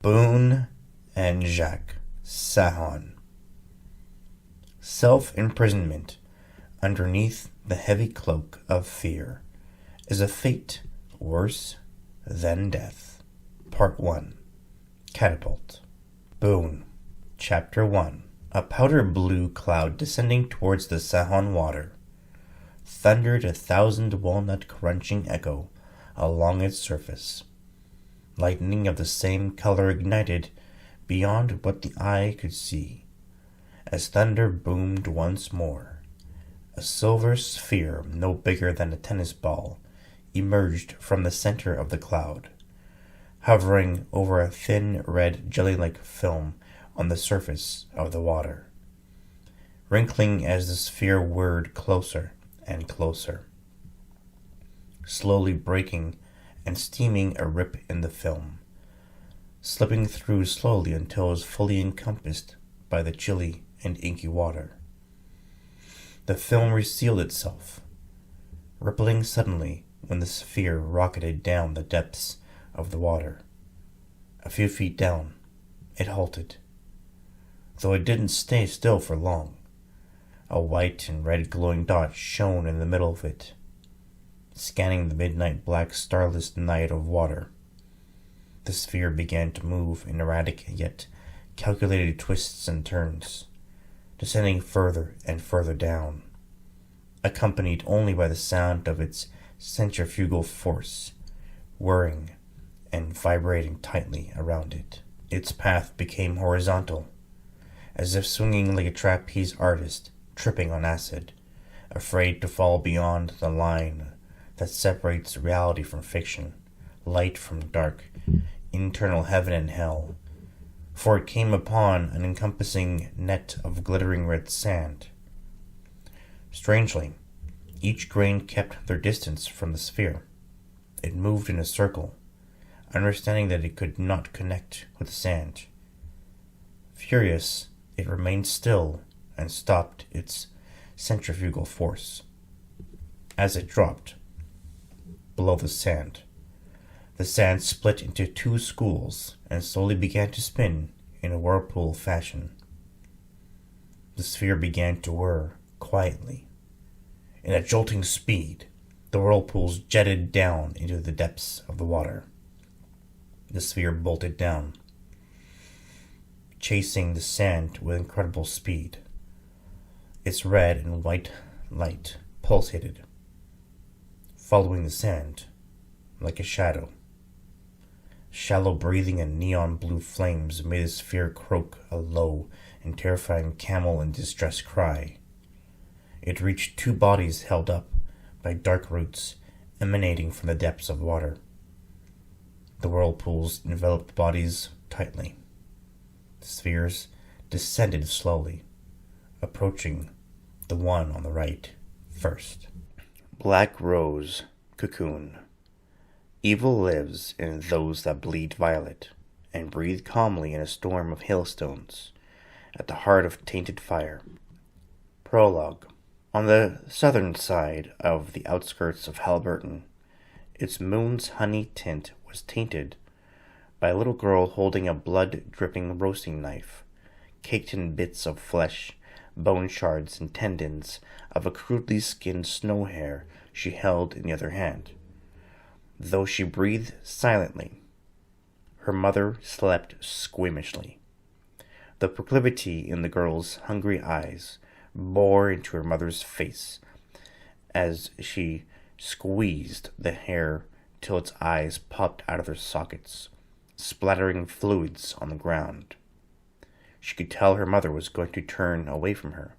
Boone and Jacque, Sahon. Self-imprisonment underneath the heavy cloak of fear is a fate worse than death. Part 1. Catapult. Boone. Chapter 1. A powder blue cloud descending towards the Sahon water thundered 1,000 walnut-crunching echo along its surface. Lightning of the same color ignited beyond what the eye could see, as thunder boomed once more. A silver sphere no bigger than a tennis ball emerged from the center of the cloud, hovering over a thin red jelly-like film on the surface of the water, wrinkling as the sphere whirred closer and closer, slowly breaking and steaming a rip in the film, slipping through slowly until it was fully encompassed by the chilly and inky water. The film resealed itself, rippling suddenly when the sphere rocketed down the depths of the water. A few feet down, it halted, though it didn't stay still for long. A white and red glowing dot shone in the middle of it, scanning the midnight black starless night of water. The sphere began to move in erratic yet calculated twists and turns, descending further and further down, accompanied only by the sound of its centrifugal force, whirring and vibrating tightly around it. Its path became horizontal, as if swinging like a trapeze artist tripping on acid, afraid to fall beyond the line that separates reality from fiction, light from dark, internal heaven and hell, for it came upon an encompassing net of glittering red sand. Strangely, each grain kept their distance from the sphere. It moved in a circle, understanding that it could not connect with the sand. Furious, it remained still and stopped its centrifugal force. As it dropped below the sand split into two schools and slowly began to spin in a whirlpool fashion. The sphere began to whir quietly. In a jolting speed, the whirlpools jetted down into the depths of the water. The sphere bolted down, chasing the sand with incredible speed. Its red and white light pulsated, following the sand like a shadow. Shallow breathing and neon blue flames made the sphere croak a low and terrifying camel in distress cry. It reached two bodies held up by dark roots emanating from the depths of water. The whirlpools enveloped bodies tightly. The spheres descended slowly, approaching the one on the right first. Black Rose Cocoon. Evil lives in those that bleed violet and breathe calmly in a storm of hailstones at the heart of tainted fire. Prologue. On the southern side of the outskirts of Halliburton, its moon's honey tint was tainted by a little girl holding a blood-dripping roasting knife, caked in bits of flesh, bone shards, and tendons of a crudely skinned snow hare she held in the other hand. Though she breathed silently, her mother slept squeamishly. The proclivity in the girl's hungry eyes bore into her mother's face as she squeezed the hair till its eyes popped out of their sockets, splattering fluids on the ground. She could tell her mother was going to turn away from her.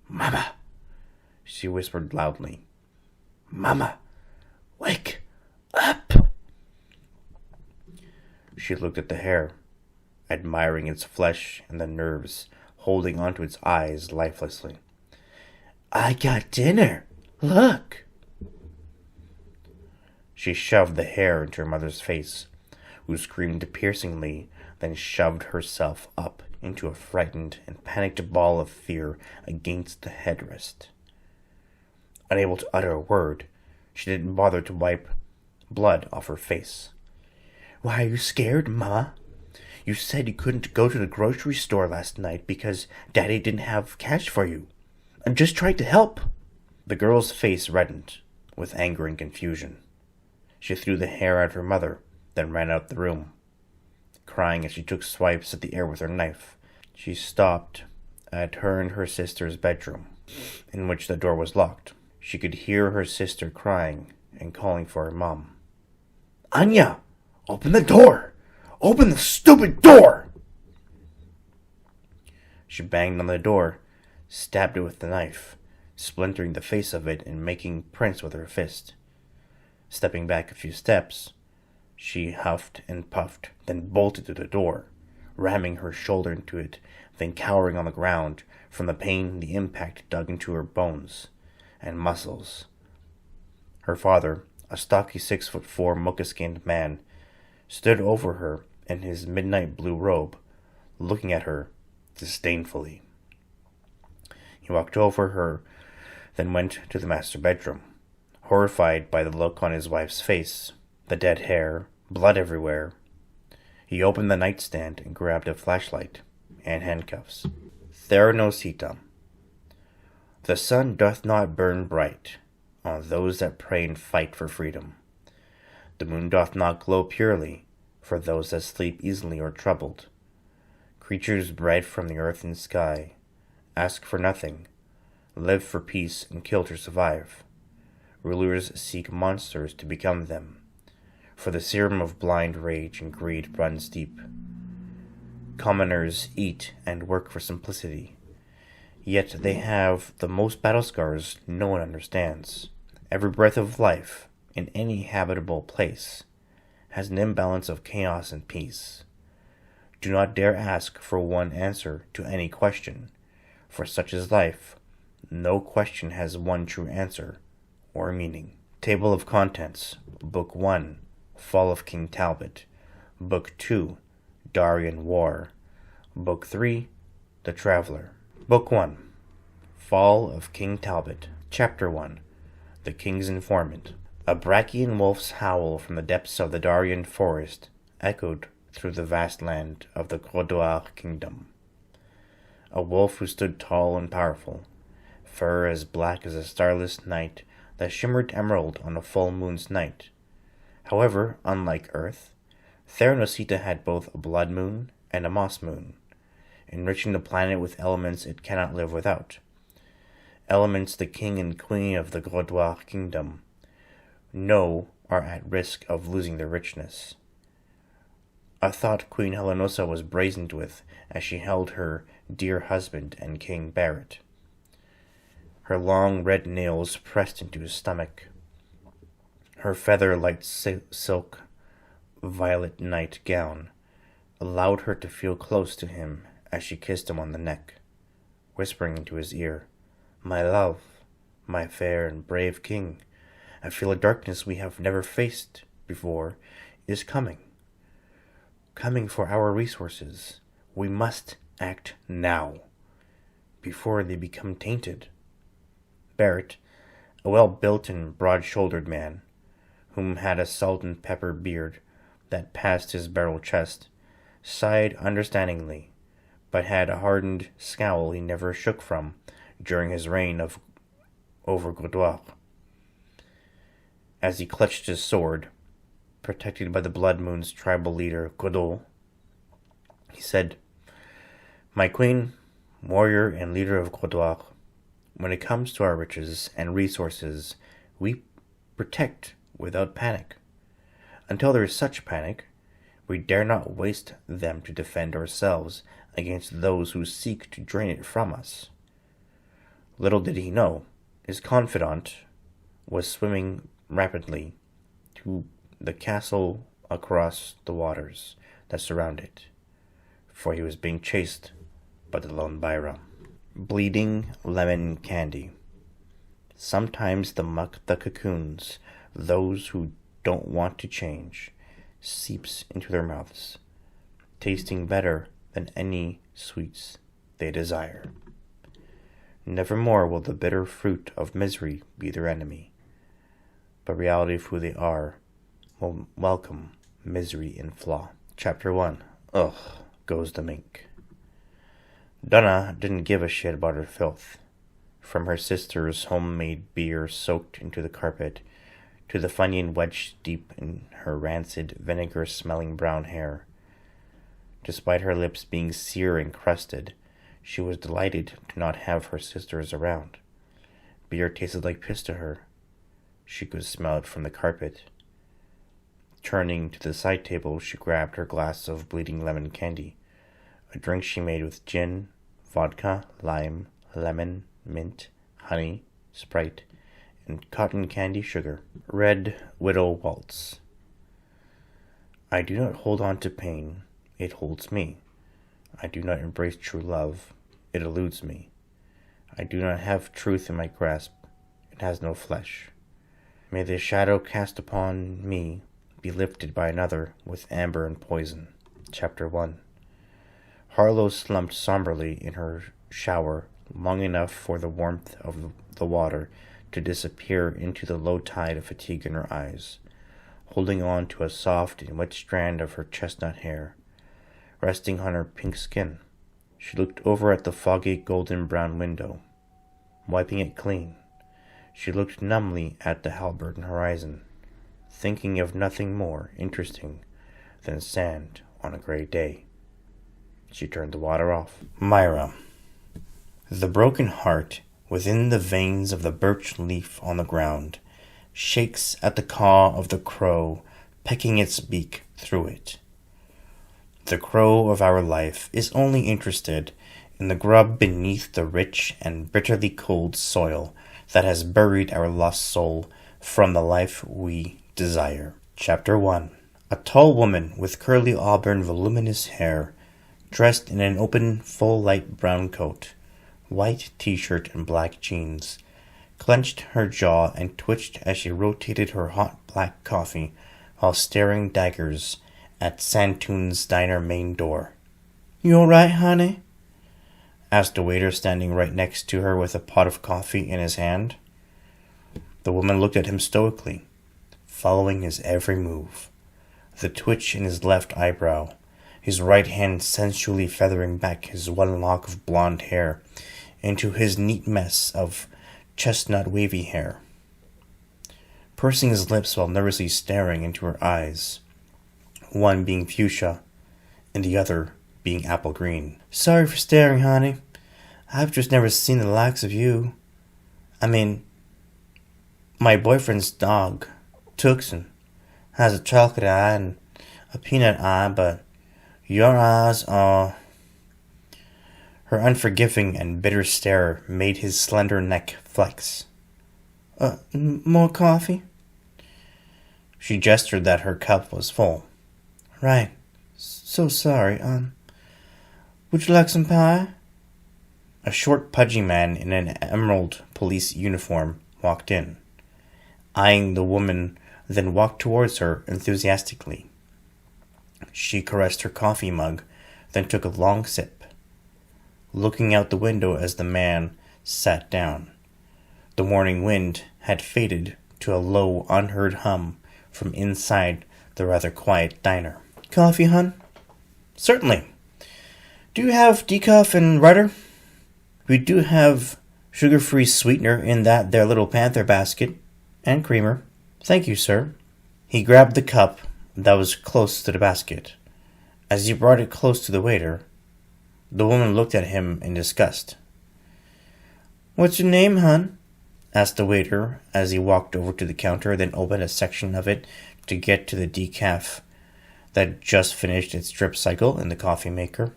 "Mama," she whispered loudly. "Mama, wake up." She looked at the hare, admiring its flesh and the nerves holding onto its eyes lifelessly. "I got dinner. Look." She shoved the hare into her mother's face, who screamed piercingly, then shoved herself up into a frightened and panicked ball of fear against the headrest. Unable to utter a word, she didn't bother to wipe blood off her face. "Why are you scared, Ma?" You said you couldn't go to the grocery store last night because Daddy didn't have cash for you. I just tried to help." The girl's face reddened with anger and confusion. She threw the hair at her mother, then ran out the room, crying as she took swipes at the air with her knife. She stopped at her and her sister's bedroom, in which the door was locked. She could hear her sister crying and calling for her mom. "Anya! Open the door! Open the stupid door!" She banged on the door, stabbed it with the knife, splintering the face of it and making prints with her fist. Stepping back a few steps, she huffed and puffed, then bolted to the door, ramming her shoulder into it, then cowering on the ground from the pain the impact dug into her bones and muscles. Her father, a stocky 6'4" mucka-skinned man, stood over her in his midnight blue robe, looking at her disdainfully. He walked over her, then went to the master bedroom, horrified by the look on his wife's face, the dead hair, blood everywhere. He opened the nightstand and grabbed a flashlight and handcuffs. Therenosita. The sun doth not burn bright on those that pray and fight for freedom. The moon doth not glow purely for those that sleep easily or troubled. Creatures bred from the earth and sky ask for nothing, live for peace and kill to survive. Rulers seek monsters to become them, for the serum of blind rage and greed runs deep. Commoners eat and work for simplicity, yet they have the most battle scars no one understands. Every breath of life in any habitable place has an imbalance of chaos and peace. Do not dare ask for one answer to any question, for such is life. No question has one true answer or meaning. Table of Contents. Book 1, Fall of King Talbot. Book 2, Darien War. Book 3, The Traveler. Book 1, Fall of King Talbot. Chapter 1, The King's Informant. A Brachian wolf's howl from the depths of the Darien forest echoed through the vast land of the Graudoir kingdom. A wolf who stood tall and powerful, fur as black as a starless night that shimmered emerald on a full moon's night. However, unlike Earth, Therenosita had both a blood moon and a moss moon, enriching the planet with elements it cannot live without. Elements the king and queen of the Graudoir kingdom know are at risk of losing their richness. A thought Queen Helenosa was brazened with as she held her dear husband and King Barrett. Her long red nails pressed into his stomach. Her feather-light silk violet night gown allowed her to feel close to him as she kissed him on the neck, whispering into his ear, "My love, my fair and brave king, I feel a darkness we have never faced before is coming. Coming for our resources. We must act now, before they become tainted." Barrett, a well-built and broad-shouldered man, whom had a salt and pepper beard that passed his barrel chest, sighed understandingly, but had a hardened scowl he never shook from during his reign over Graudoir. As he clutched his sword, protected by the Blood Moon's tribal leader, Godot, he said, "My queen, warrior and leader of Graudoir, when it comes to our riches and resources, we protect without panic. Until there is such panic, we dare not waste them to defend ourselves against those who seek to drain it from us." Little did he know, his confidant was swimming rapidly to the castle across the waters that surround it, for he was being chased by the lone Myrah. Bleeding lemon candy. Sometimes the cocoons, those who don't want to change, seeps into their mouths, tasting better than any sweets they desire. Nevermore will the bitter fruit of misery be their enemy, but reality of who they are will welcome misery in flaw. Chapter 1, Ugh, goes the mink. Donna didn't give a shit about her filth. From her sister's homemade beer soaked into the carpet, to the Funyun wedged deep in her rancid, vinegar-smelling brown hair. Despite her lips being sear and crusted, she was delighted to not have her sisters around. Beer tasted like piss to her. She could smell it from the carpet. Turning to the side table, she grabbed her glass of bleeding lemon candy, a drink she made with gin, vodka, lime, lemon, mint, honey, Sprite, and cotton candy sugar. Red Widow Waltz. I do not hold on to pain, it holds me. I do not embrace true love, it eludes me. I do not have truth in my grasp, it has no flesh. May the shadow cast upon me be lifted by another with amber and poison. Chapter 1. Harlow slumped somberly in her shower long enough for the warmth of the water to disappear into the low tide of fatigue in her eyes, holding on to a soft and wet strand of her chestnut hair, resting on her pink skin. She looked over at the foggy golden-brown window, wiping it clean. She looked numbly at the Halberton horizon, thinking of nothing more interesting than sand on a gray day. She turned the water off. Myrah. The broken heart within the veins of the birch leaf on the ground shakes at the caw of the crow pecking its beak through it. The crow of our life is only interested in the grub beneath the rich and bitterly cold soil that has buried our lost soul from the life we desire. Chapter 1. A tall woman with curly auburn voluminous hair, dressed in an open, full light brown coat, white t-shirt and black jeans, clenched her jaw and twitched as she rotated her hot black coffee while staring daggers at Santoon's diner main door. "You all right, honey?" asked a waiter standing right next to her with a pot of coffee in his hand. The woman looked at him stoically, following his every move, the twitch in his left eyebrow, his right hand sensually feathering back his one lock of blonde hair into his neat mess of chestnut wavy hair, pursing his lips while nervously staring into her eyes, one being fuchsia and the other being apple green. "Sorry for staring, honey. I've just never seen the likes of you. I mean, my boyfriend's dog, Tucson, has a chocolate eye and a peanut eye, but your eyes are..." Her unforgiving and bitter stare made his slender neck flex. More coffee?" She gestured that her cup was full. "Right. So sorry. Would you like some pie?" A short, pudgy man in an emerald police uniform walked in, eyeing the woman, then walked towards her enthusiastically. She caressed her coffee mug, then took a long sip, looking out the window as the man sat down. The morning wind had faded to a low, unheard hum from inside the rather quiet diner. "Coffee, hun?" "Certainly. Do you have decaf and Ryder? We do have sugar-free sweetener in that there little panther basket, and creamer." "Thank you, sir." He grabbed the cup that was close to the basket. As he brought it close to the waiter, the woman looked at him in disgust. "What's your name, hun?" asked the waiter as he walked over to the counter, then opened a section of it to get to the decaf that just finished its drip cycle in the coffee maker.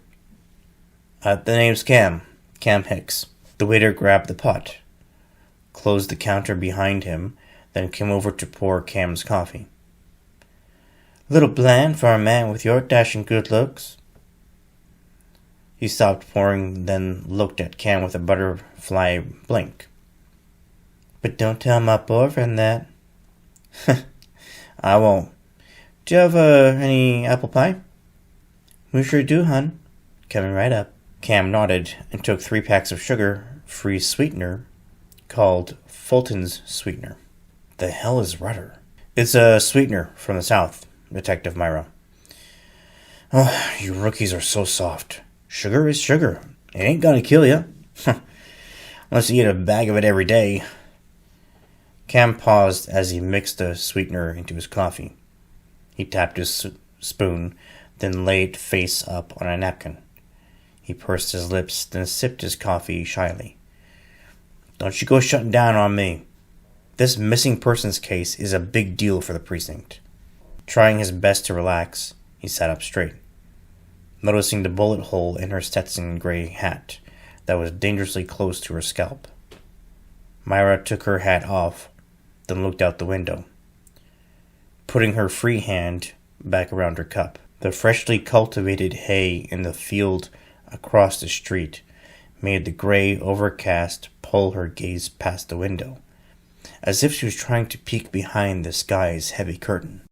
The name's Cam Hicks." The waiter grabbed the pot, closed the counter behind him, then came over to pour Cam's coffee. "Little bland for a man with your dashing good looks." He stopped pouring, then looked at Cam with a butterfly blink. "But don't tell my boyfriend that." "I won't. Do you have any apple pie?" "We sure do, hun. Coming right up." Cam nodded and took 3 packs of sugar-free sweetener called Fulton's Sweetener. The hell is Rudder? "It's a sweetener from the South, Detective Myrah. Oh, you rookies are so soft. Sugar is sugar. It ain't gonna kill you. Unless you eat a bag of it every day. Cam paused as he mixed the sweetener into his coffee. He tapped his spoon, then laid face up on a napkin. He pursed his lips, then sipped his coffee shyly. Don't you go shutting down on me. This missing persons case is a big deal for the precinct. Trying his best to relax, he sat up straight, noticing the bullet hole in her Stetson gray hat that was dangerously close to her scalp. Myrah took her hat off, then looked out the window, putting her free hand back around her cup. The freshly cultivated hay in the field across the street made the gray overcast pull her gaze past the window, as if she was trying to peek behind the sky's heavy curtain.